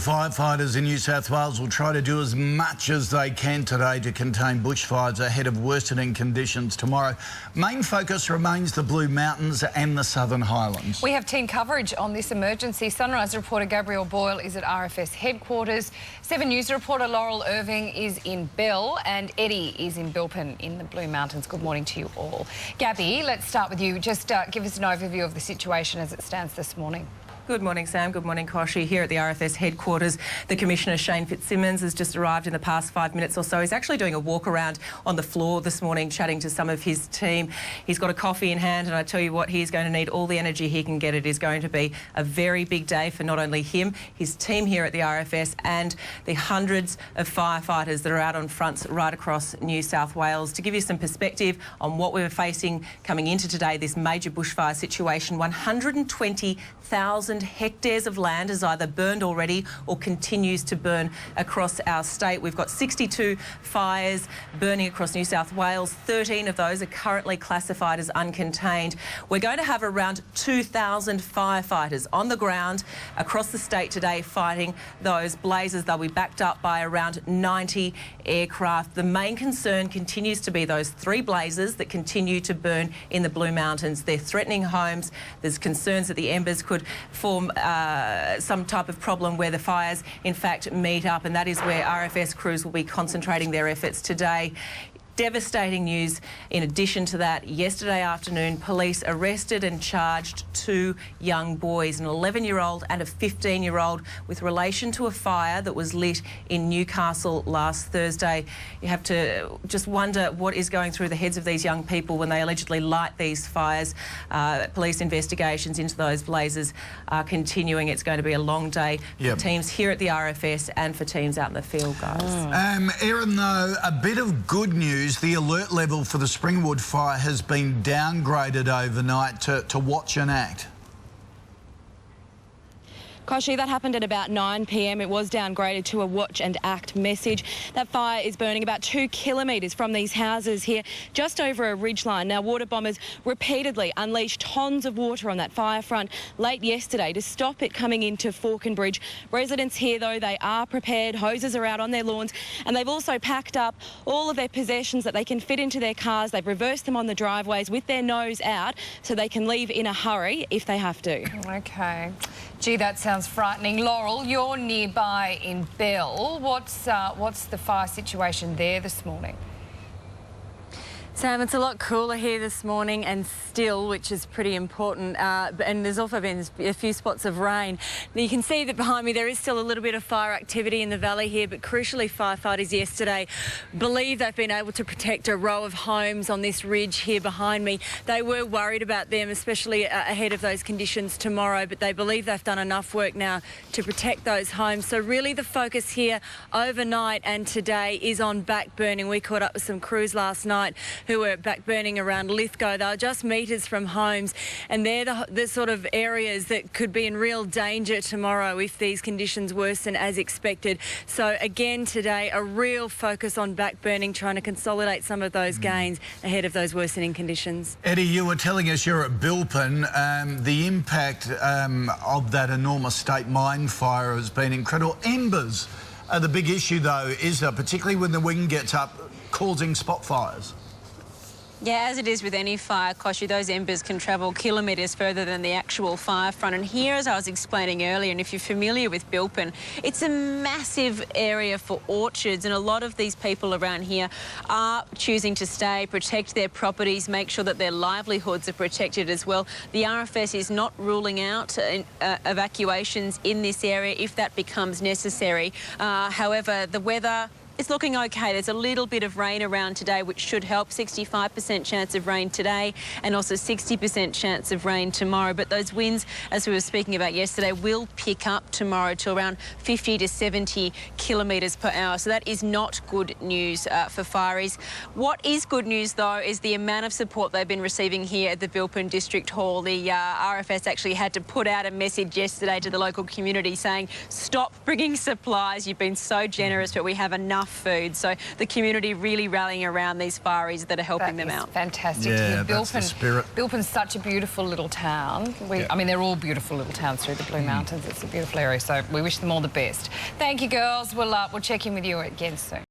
Firefighters in New South Wales will try to do as much as they can today to contain bushfires ahead of worsening conditions tomorrow. Main focus remains the Blue Mountains and the Southern Highlands. We have team coverage on this emergency. Sunrise reporter Gabrielle Boyle is at RFS headquarters. 7 News reporter Laurel Irving is in Bell and Eddie is in Bilpin in the Blue Mountains. Good morning to you all. Gabby, let's start with you. Just give us an overview of the situation as it stands this morning. Good morning, Sam. Good morning, Koshi. Here at the RFS headquarters, the Commissioner, Shane Fitzsimmons, has just arrived in the past 5 minutes or so. He's actually doing a walk around on the floor this morning, chatting to some of his team. He's got a coffee in hand, and I tell you what, he's going to need all the energy he can get. It is going to be a very big day for not only him, his team here at the RFS, and the hundreds of firefighters that are out on fronts right across New South Wales. To give you some perspective on what we were facing coming into today, this major bushfire situation, 120,000 hectares of land is either burned already or continues to burn across our state. We've got 62 fires burning across New South Wales. 13 of those are currently classified as uncontained. We're going to have around 2,000 firefighters on the ground across the state today fighting those blazes. They'll be backed up by around 90 aircraft. The main concern continues to be those 3 blazes that continue to burn in the Blue Mountains. They're threatening homes. There's concerns that the embers could form some type of problem where the fires in fact meet up, and that is where RFS crews will be concentrating their efforts today. Devastating news. In addition to that, yesterday afternoon, police arrested and charged 2 young boys, an 11-year-old and a 15-year-old, with relation to a fire that was lit in Newcastle last Thursday. You have to just wonder what is going through the heads of these young people when they allegedly light these fires. Police investigations into those blazes are continuing. It's going to be a long day for teams here at the RFS and for teams out in the field, guys. Erin, though, a bit of good news. The alert level for the Springwood fire has been downgraded overnight to watch and act. Koshi, that happened at about 9 p.m. It was downgraded to a watch and act message. That fire is burning about 2 kilometres from these houses here, just over a ridgeline. Now, water bombers repeatedly unleashed tons of water on that fire front late yesterday to stop it coming into Falconbridge. Residents here, though, they are prepared. Hoses are out on their lawns, and they've also packed up all of their possessions that they can fit into their cars. They've reversed them on the driveways with their nose out so they can leave in a hurry if they have to. OK. Gee, that sounds frightening. Laurel, you're nearby in Bell. What's the fire situation there this morning? Sam, it's a lot cooler here this morning and still, which is pretty important, and there's also been a few spots of rain. Now, you can see that behind me there is still a little bit of fire activity in the valley here, but crucially firefighters yesterday believe they've been able to protect a row of homes on this ridge here behind me. They were worried about them, especially ahead of those conditions tomorrow, but they believe they've done enough work now to protect those homes. So really the focus here overnight and today is on back burning. We caught up with some crews last night who were back burning around Lithgow. They were just metres from homes, and they're the sort of areas that could be in real danger tomorrow if these conditions worsen as expected. So again today, a real focus on back burning, trying to consolidate some of those gains ahead of those worsening conditions. Eddie, you were telling us you're at Bilpin. The impact of that enormous state mine fire has been incredible. Embers are the big issue, though, is there, particularly when the wind gets up, causing spot fires? Yeah, as it is with any fire, Koshi, those embers can travel kilometres further than the actual fire front. And here, as I was explaining earlier, and if you're familiar with Bilpin, it's a massive area for orchards, and a lot of these people around here are choosing to stay, protect their properties, make sure that their livelihoods are protected as well. The RFS is not ruling out evacuations in this area if that becomes necessary. However, the weather, it's looking okay. There's a little bit of rain around today, which should help. 65% chance of rain today and also 60% chance of rain tomorrow. But those winds, as we were speaking about yesterday, will pick up tomorrow to around 50 to 70 kilometres per hour. So that is not good news for fireys. What is good news, though, is the amount of support they've been receiving here at the Bilpin District Hall. The RFS actually had to put out a message yesterday to the local community saying, stop bringing supplies. You've been so generous, but we have enough food. So the community really rallying around these fireys that are helping them out. Fantastic. Yeah, to hear. that's the spirit. Bilpin's such a beautiful little town. I mean, they're all beautiful little towns through the Blue Mountains. It's a beautiful area, so we wish them all the best. Thank you, girls. We'll check in with you again soon.